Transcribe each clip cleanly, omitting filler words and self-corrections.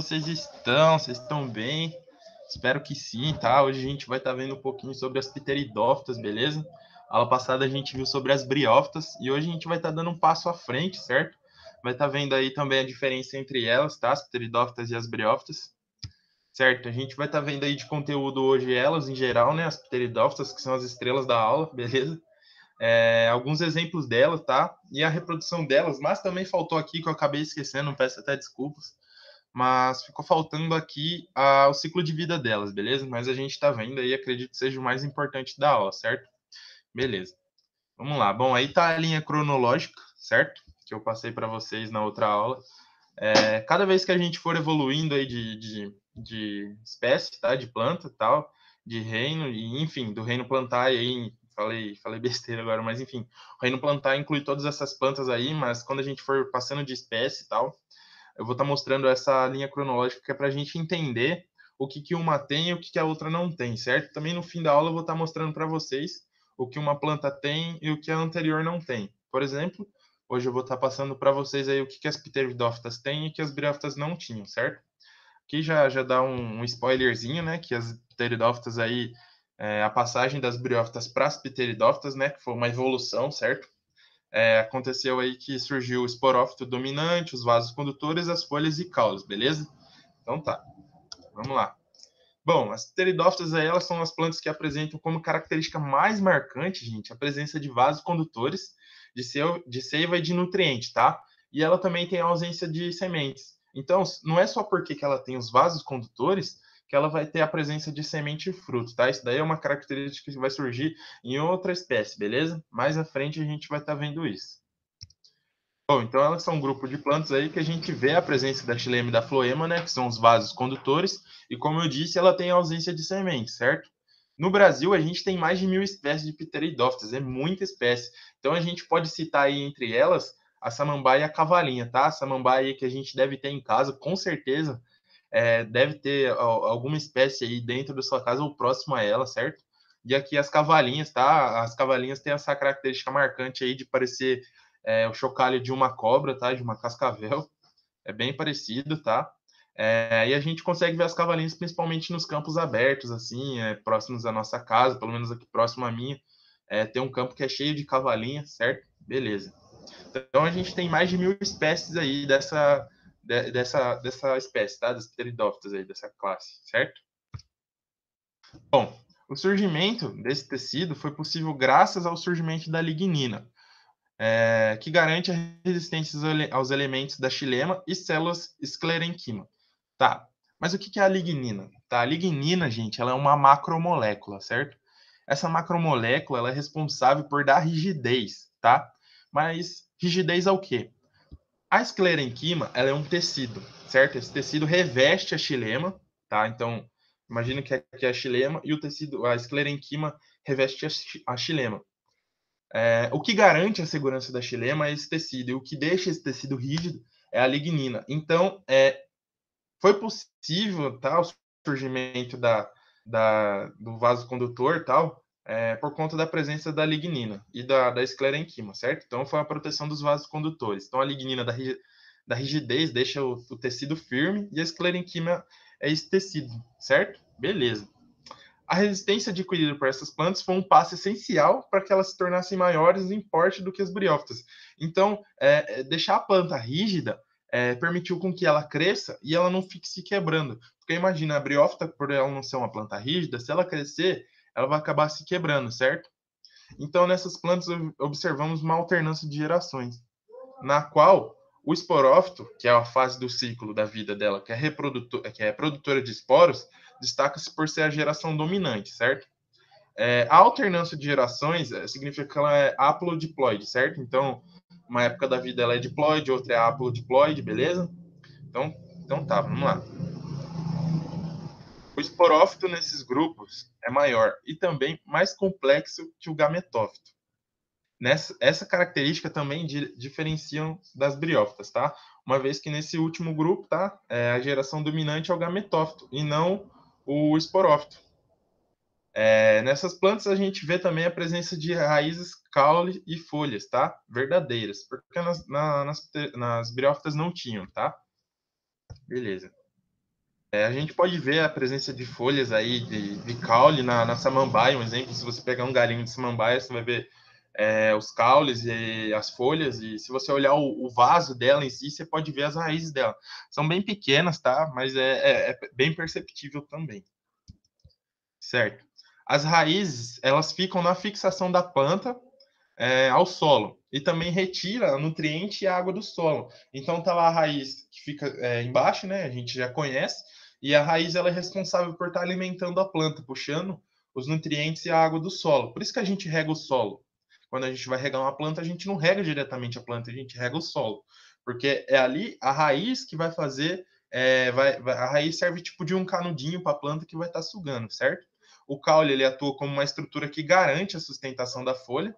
vocês estão? Vocês estão bem? Espero que sim, tá? Hoje a gente vai estar vendo um pouquinho sobre as pteridófitas, beleza? Aula passada a gente viu sobre as briófitas e hoje a gente vai estar dando um passo à frente, certo? Vai estar vendo aí também a diferença entre elas, tá? As pteridófitas e as briófitas, certo? A gente vai estar vendo aí de conteúdo hoje elas em geral, né? As pteridófitas, que são as estrelas da aula, beleza? Alguns exemplos delas, tá? E a reprodução delas, mas também faltou aqui que eu acabei esquecendo, peço até desculpas, mas ficou faltando aqui o ciclo de vida delas, beleza? Mas a gente está vendo aí, acredito que seja o mais importante da aula, certo? Beleza. Vamos lá. Bom, aí tá a linha cronológica, certo? Que eu passei para vocês na outra aula. Cada vez que a gente for evoluindo aí de espécie, tá? De planta, tal, de reino, e enfim, do reino plantar aí, falei besteira agora, mas enfim, o reino plantar inclui todas essas plantas aí, mas quando a gente for passando de espécie e tal, eu vou estar mostrando essa linha cronológica que é para a gente entender o que uma tem e o que a outra não tem, certo? Também no fim da aula eu vou estar mostrando para vocês o que uma planta tem e o que a anterior não tem. Por exemplo, hoje eu vou estar passando para vocês aí o que as pteridófitas têm e que as briófitas não tinham, certo? Aqui já dá um spoilerzinho, né? Que as pteridófitas aí, a passagem das briófitas para as pteridófitas, né? Que foi uma evolução, certo? Aconteceu aí que surgiu o esporófito dominante, os vasos condutores, as folhas e caules, beleza? Então tá, vamos lá. Bom, as pteridófitas aí, elas são as plantas que apresentam como característica mais marcante, gente, a presença de vasos condutores, de seiva e de nutriente, tá? E ela também tem a ausência de sementes. Então, não é só porque que ela tem os vasos condutores que ela vai ter a presença de semente e fruto, tá? Isso daí é uma característica que vai surgir em outra espécie, beleza? Mais à frente a gente vai estar vendo isso. Bom, então elas são um grupo de plantas aí que a gente vê a presença da xilema e da floema, né, que são os vasos condutores, e como eu disse, ela tem ausência de sementes, certo? No Brasil, a gente tem mais de 1.000 espécies de pteridófitas, é muita espécie. Então a gente pode citar aí entre elas a samambaia e a cavalinha, tá? A samambaia que a gente deve ter em casa, com certeza, deve ter alguma espécie aí dentro da sua casa ou próximo a ela, certo? E aqui as cavalinhas, tá? As cavalinhas têm essa característica marcante aí de parecer o chocalho de uma cobra, tá? De uma cascavel. É bem parecido, tá? E a gente consegue ver as cavalinhas principalmente nos campos abertos, assim, próximos à nossa casa, pelo menos aqui próximo a minha. Tem um campo que é cheio de cavalinha, certo? Beleza. Então a gente tem mais de 1.000 espécies aí dessa espécie, tá? Das pteridófitas aí, dessa classe, certo? Bom, o surgimento desse tecido foi possível graças ao surgimento da lignina, que garante a resistência aos elementos da xilema e células esclerenquima. Tá, mas o que é a lignina? Tá, a lignina, gente, ela é uma macromolécula, certo? Essa macromolécula ela é responsável por dar rigidez, tá? Mas rigidez ao quê? A esclerenquima, ela é um tecido, certo? Esse tecido reveste a xilema, tá? Então, imagina que aqui é a xilema e o tecido, a esclerenquima reveste a xilema. O que garante a segurança da xilema é esse tecido, e o que deixa esse tecido rígido é a lignina. Então, foi possível tá, o surgimento do vaso condutor tal, por conta da presença da lignina e da esclerenquima, certo? Então, foi a proteção dos vasos condutores. Então, a lignina da rigidez deixa o tecido firme e a esclerenquima é esse tecido, certo? Beleza. A resistência adquirida por essas plantas foi um passo essencial para que elas se tornassem maiores em porte do que as briófitas. Então, deixar a planta rígida permitiu com que ela cresça e ela não fique se quebrando. Porque imagina, a briófita, por ela não ser uma planta rígida, se ela crescer, ela vai acabar se quebrando, certo? Então, nessas plantas, observamos uma alternância de gerações, na qual o esporófito, que é a fase do ciclo da vida dela, que é produtora de esporos, destaca-se por ser a geração dominante, certo? A alternância de gerações significa que ela é haplodiploide, certo? Então, uma época da vida ela é diploide, outra é haplodiploide, beleza? Então tá, vamos lá. O esporófito nesses grupos é maior e também mais complexo que o gametófito. Essa característica também diferenciam das briófitas, tá? Uma vez que nesse último grupo, tá? A geração dominante é o gametófito e não o esporófito. Nessas plantas a gente vê também a presença de raízes, caule e folhas, tá? Verdadeiras, porque nas briófitas não tinham, tá? Beleza. A gente pode ver a presença de folhas aí, de caule na samambaia, um exemplo, se você pegar um galinho de samambaia, você vai ver os caules e as folhas, e se você olhar o vaso dela em si, você pode ver as raízes dela. São bem pequenas, tá? Mas é bem perceptível também, certo? As raízes, elas ficam na fixação da planta ao solo e também retira nutriente e água do solo. Então tá lá a raiz que fica embaixo, né? A gente já conhece, e a raiz ela é responsável por estar alimentando a planta, puxando os nutrientes e a água do solo. Por isso que a gente rega o solo. Quando a gente vai regar uma planta, a gente não rega diretamente a planta, a gente rega o solo, porque é ali a raiz que vai fazer, a raiz serve tipo de um canudinho para a planta que vai estar sugando, certo? O caule ele atua como uma estrutura que garante a sustentação da folha,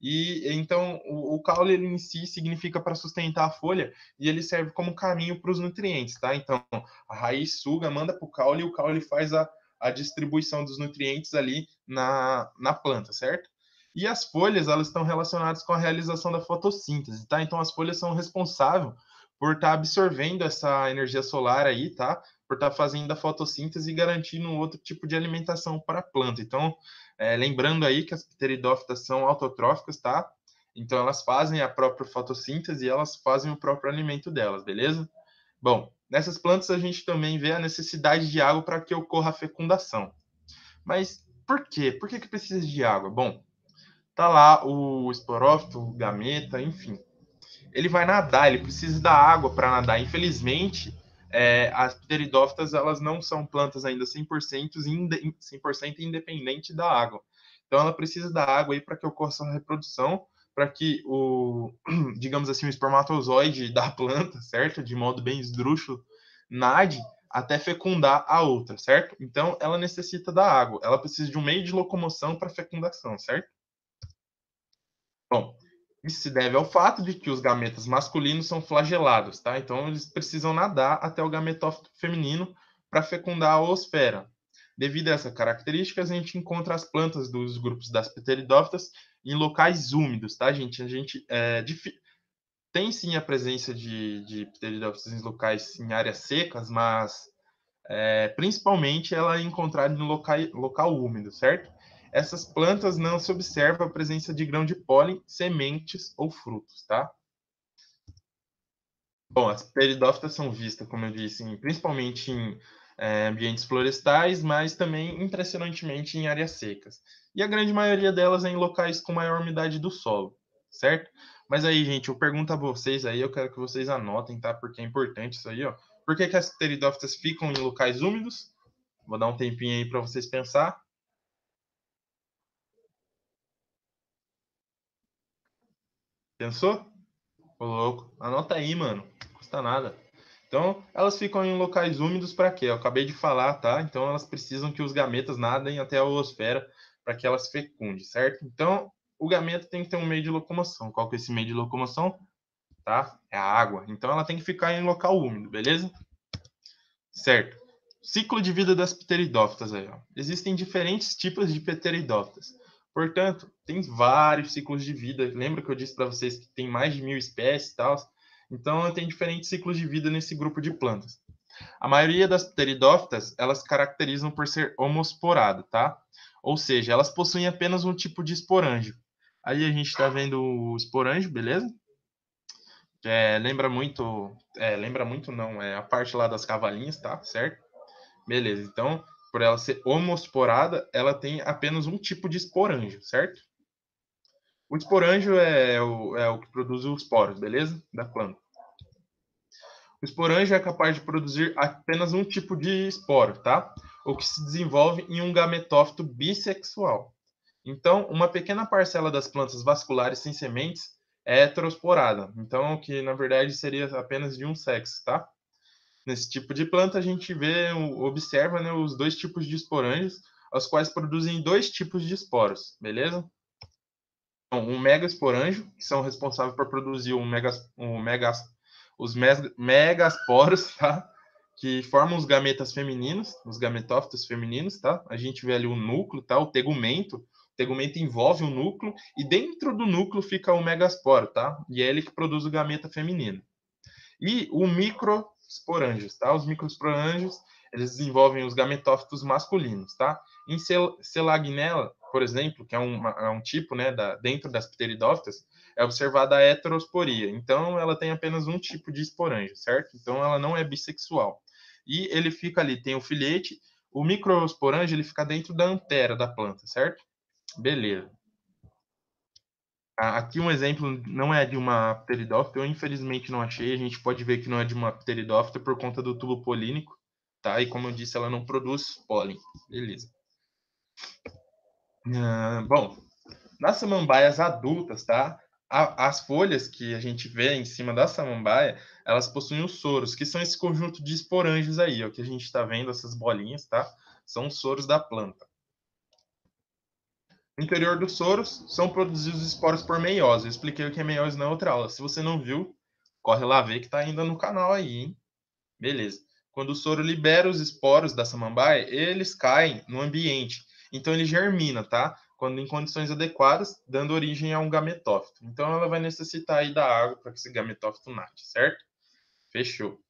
e então o caule ele em si significa para sustentar a folha e ele serve como caminho para os nutrientes, tá? Então a raiz suga, manda para o caule e o caule faz a distribuição dos nutrientes ali na planta, certo? E as folhas elas estão relacionadas com a realização da fotossíntese, tá? Então as folhas são responsáveis por estar absorvendo essa energia solar aí, tá? Por estar fazendo a fotossíntese e garantindo outro tipo de alimentação para a planta. Então, lembrando aí que as pteridófitas são autotróficas, tá? Então elas fazem a própria fotossíntese e elas fazem o próprio alimento delas, beleza? Bom, nessas plantas a gente também vê a necessidade de água para que ocorra a fecundação. Mas por quê? Por que precisa de água? Bom, tá lá o esporófito, o gameta, enfim. Ele vai nadar, ele precisa da água para nadar. Infelizmente, as pteridófitas elas não são plantas ainda 100% independente da água. Então ela precisa da água aí para que ocorra a reprodução, para que digamos assim, o espermatozoide da planta, certo? De modo bem esdrúxulo, nade até fecundar a outra, certo? Então ela necessita da água, ela precisa de um meio de locomoção para fecundação, certo? Bom, isso se deve ao fato de que os gametas masculinos são flagelados, tá? Então eles precisam nadar até o gametófito feminino para fecundar a oosfera. Devido a essas características, a gente encontra as plantas dos grupos das pteridófitas em locais úmidos, tá, gente? A gente tem sim a presença de pteridófitas em locais em áreas secas, mas principalmente ela é encontrada no local úmido, certo? Essas plantas não se observa a presença de grão de pólen, sementes ou frutos, tá? Bom, as peridófitas são vistas, como eu disse, principalmente em ambientes florestais, mas também impressionantemente em áreas secas. E a grande maioria delas é em locais com maior umidade do solo, certo? Mas aí, gente, eu pergunto a vocês aí, eu quero que vocês anotem, tá? Porque é importante isso aí, ó. Por que as pteridófitas ficam em locais úmidos? Vou dar um tempinho aí para vocês pensar. Pensou? Ô, louco. Anota aí, mano. Não custa nada. Então, elas ficam em locais úmidos para quê? Eu acabei de falar, tá? Então, elas precisam que os gametas nadem até a oosfera para que elas fecundem, certo? Então, o gameta tem que ter um meio de locomoção. Qual que é esse meio de locomoção? Tá? É a água. Então, ela tem que ficar em local úmido, beleza? Certo. Ciclo de vida das pteridófitas aí, ó. Existem diferentes tipos de pteridófitas. Portanto, tem vários ciclos de vida. Lembra que eu disse para vocês que tem mais de 1.000 espécies e tal? Então, tem diferentes ciclos de vida nesse grupo de plantas. A maioria das pteridófitas, elas caracterizam por ser homosporada, tá? Ou seja, elas possuem apenas um tipo de esporângio. Aí a gente está vendo o esporângio, beleza? Lembra muito não, é a parte lá das cavalinhas, tá? Certo? Beleza, então, por ela ser homosporada, ela tem apenas um tipo de esporângio, certo? O esporângio é o que produz os poros, beleza? Da planta. O esporângio é capaz de produzir apenas um tipo de esporo, tá? O que se desenvolve em um gametófito bissexual. Então, uma pequena parcela das plantas vasculares sem sementes é heterosporada. Então, que na verdade seria apenas de um sexo, tá? Nesse tipo de planta, a gente observa, né, os dois tipos de esporângios, os quais produzem dois tipos de esporos, beleza? Então, um megasporângio, que são responsáveis por produzir os megasporos, tá? Que formam os gametas femininos, os gametófitos femininos, tá? A gente vê ali o núcleo, tá? O tegumento. O tegumento envolve o núcleo e dentro do núcleo fica o megasporo, tá? E é ele que produz o gameta feminino. E o microsporângios, tá? Os microsporângios eles desenvolvem os gametófitos masculinos, tá? Em Selagnella, por exemplo, que é um tipo, né, dentro das pteridófitas, é observada a heterosporia. Então, ela tem apenas um tipo de esporanjo, certo? Então, ela não é bissexual. E ele fica ali, tem o filete, o microesporanjo, ele fica dentro da antera da planta, certo? Beleza. Aqui um exemplo não é de uma pteridófita, eu infelizmente não achei. A gente pode ver que não é de uma pteridófita por conta do tubo polínico, tá? E como eu disse, ela não produz pólen. Beleza. Bom, nas samambaias adultas, tá? As folhas que a gente vê em cima da samambaia, elas possuem os soros, que são esse conjunto de esporângios aí, ó, que a gente está vendo, essas bolinhas, tá? São os soros da planta. No interior dos soros são produzidos esporos por meiose. Eu expliquei o que é meiose na outra aula. Se você não viu, corre lá ver que tá ainda no canal aí, hein? Beleza. Quando o soro libera os esporos da samambaia, eles caem no ambiente. Então ele germina, tá? Quando em condições adequadas, dando origem a um gametófito. Então ela vai necessitar aí da água para que esse gametófito nasce, certo? Fechou.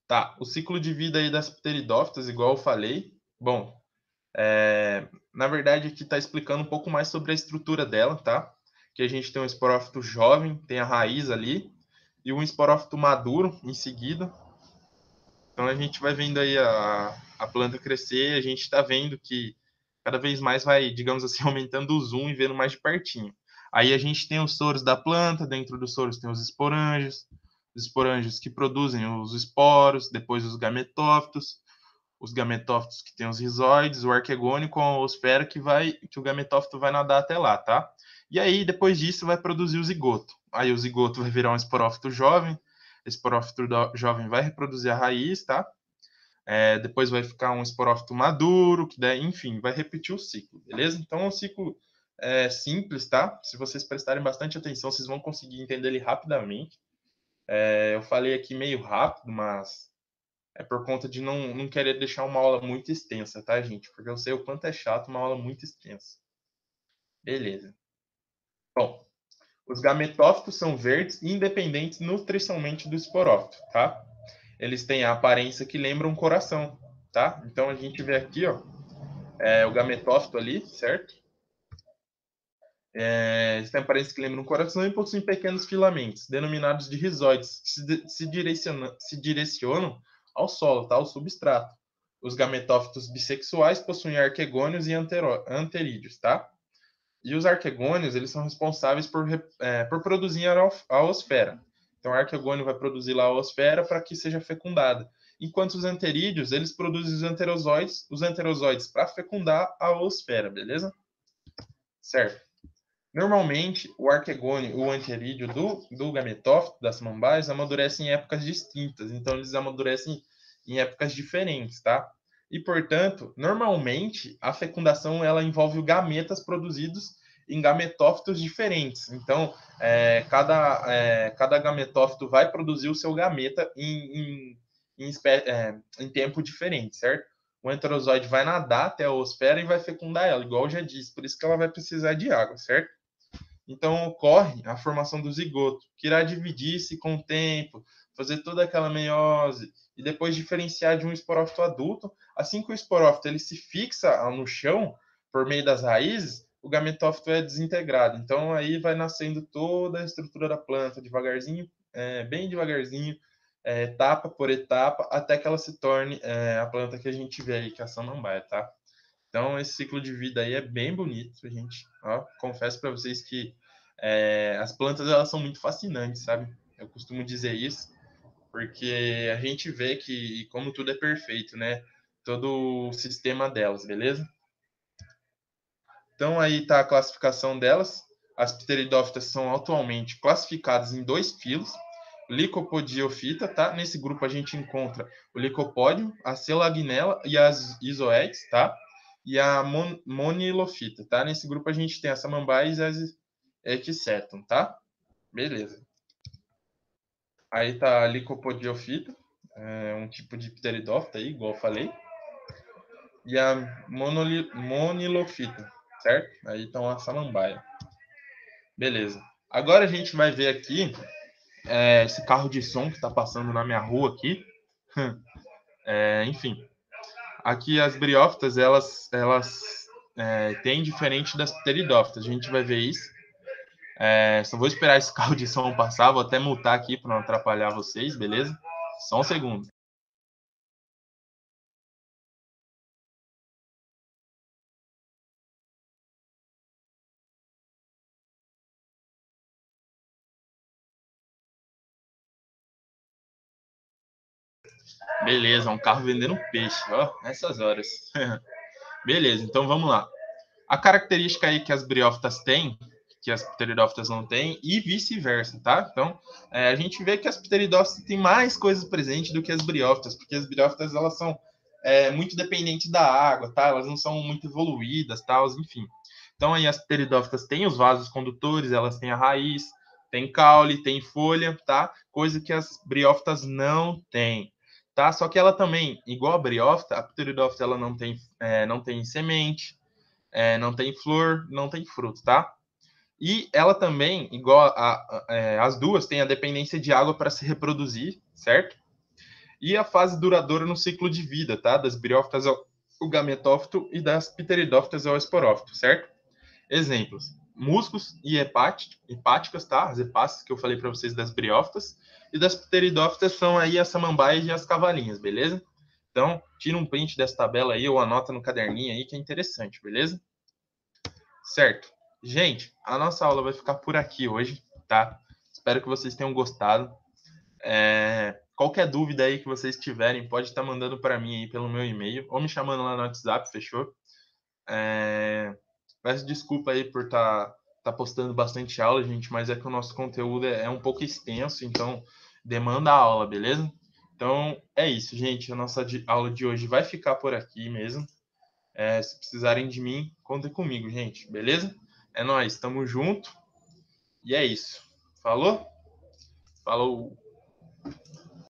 Tá, o ciclo de vida aí das pteridófitas, igual eu falei. Bom, na verdade, aqui está explicando um pouco mais sobre a estrutura dela, tá? Que a gente tem um esporófito jovem, tem a raiz ali, e um esporófito maduro em seguida. Então a gente vai vendo aí a planta crescer, a gente está vendo que cada vez mais vai, digamos assim, aumentando o zoom e vendo mais de pertinho. Aí a gente tem os soros da planta, dentro dos soros tem os esporângios que produzem os esporos, depois os gametófitos, os gametófitos que tem os rizóides, o arquegônio com a oosfera que o gametófito vai nadar até lá, tá? E aí, depois disso, vai produzir o zigoto. Aí o zigoto vai virar um esporófito jovem, esse esporófito jovem vai reproduzir a raiz, tá? Depois vai ficar um esporófito maduro, que daí, enfim, vai repetir o ciclo, beleza? Então é um ciclo simples, tá? Se vocês prestarem bastante atenção, vocês vão conseguir entender ele rapidamente. Eu falei aqui meio rápido, mas é por conta de não querer deixar uma aula muito extensa, tá, gente? Porque eu sei o quanto é chato uma aula muito extensa. Beleza. Bom, os gametófitos são verdes e independentes nutricionalmente do esporófito, tá? Eles têm a aparência que lembra um coração, tá? Então a gente vê aqui, ó, o gametófito ali, certo? Eles têm a aparência que lembra um coração e possuem pequenos filamentos, denominados de rizóides, que se direcionam ao solo, tá? Ao substrato. Os gametófitos bissexuais possuem arquegônios e anterídeos, tá? E os arquegônios, eles são responsáveis por produzir a oosfera. Então, o arquegônio vai produzir lá a oosfera para que seja fecundada. Enquanto os anterídeos, eles produzem os enterozoides para fecundar a oosfera, beleza? Certo. Normalmente, o arquegônio e o anterídeo do gametófito, das samambaias, amadurecem em épocas distintas. Então, eles amadurecem em épocas diferentes, tá? E, portanto, normalmente, a fecundação ela envolve gametas produzidos em gametófitos diferentes. Então, cada gametófito vai produzir o seu gameta em tempo diferente, certo? O enterozoide vai nadar até a oosfera e vai fecundar ela, igual eu já disse. Por isso que ela vai precisar de água, certo? Então ocorre a formação do zigoto, que irá dividir-se com o tempo, fazer toda aquela meiose e depois diferenciar de um esporófito adulto. Assim que o esporófito ele se fixa no chão por meio das raízes, o gametófito é desintegrado. Então aí vai nascendo toda a estrutura da planta devagarzinho, bem devagarzinho, etapa por etapa, até que ela se torne a planta que a gente vê aí, que é a samambaia, tá? Então, esse ciclo de vida aí é bem bonito, gente. Ó, confesso para vocês que as plantas elas são muito fascinantes, sabe? Eu costumo dizer isso, porque a gente vê que como tudo é perfeito, né? Todo o sistema delas, beleza? Então, aí está a classificação delas. As pteridófitas são atualmente classificadas em dois filos, Licopodiophyta, tá? Nesse grupo a gente encontra o Licopodium, a Selagnella e as Isoetes, tá? E a Monilophyta, tá? Nesse grupo a gente tem as samambaias e as Eccetum, tá? Beleza. Aí tá a Licopodiophyta, um tipo de pteridófita aí, igual eu falei. E a Monilophyta, certo? Aí estão a samambaia. Beleza. Agora a gente vai ver aqui esse carro de som que está passando na minha rua aqui. Enfim, aqui as briófitas, elas têm diferente das pteridófitas. A gente vai ver isso. Só vou esperar esse carro de som passar. Vou até multar aqui para não atrapalhar vocês, beleza? Só um segundo. Beleza, um carro vendendo peixe, ó, nessas horas. Beleza, então vamos lá. A característica aí que as briófitas têm, que as pteridófitas não têm, e vice-versa, tá? Então, a gente vê que as pteridófitas têm mais coisas presentes do que as briófitas, porque as briófitas, elas são muito dependentes da água, tá? Elas não são muito evoluídas, tal, enfim. Então, aí as pteridófitas têm os vasos condutores, elas têm a raiz, tem caule, tem folha, tá? Coisa que as briófitas não têm, tá? Só que ela também, igual a briófita, a pteridófita, ela não tem semente, não tem flor, não tem fruto, tá? E ela também, igual as duas, tem a dependência de água para se reproduzir, certo? E a fase duradoura no ciclo de vida, tá? Das briófitas ao o gametófito e das pteridófitas ao esporófito, certo? Exemplos: musgos e hepáticas, tá? As hepáticas que eu falei para vocês das briófitas. E das pteridófitas são aí as samambaias e as cavalinhas, beleza? Então, tira um print dessa tabela aí ou anota no caderninho aí que é interessante, beleza? Certo. Gente, a nossa aula vai ficar por aqui hoje, tá? Espero que vocês tenham gostado. Qualquer dúvida aí que vocês tiverem, pode estar mandando para mim aí pelo meu e-mail ou me chamando lá no WhatsApp, fechou? Peço desculpa aí por tá postando bastante aula, gente, mas é que o nosso conteúdo é um pouco extenso, então demanda a aula, beleza? Então é isso, gente. A nossa aula de hoje vai ficar por aqui mesmo. Se precisarem de mim, contem comigo, gente, beleza? É nóis, tamo junto. E é isso. Falou? Falou.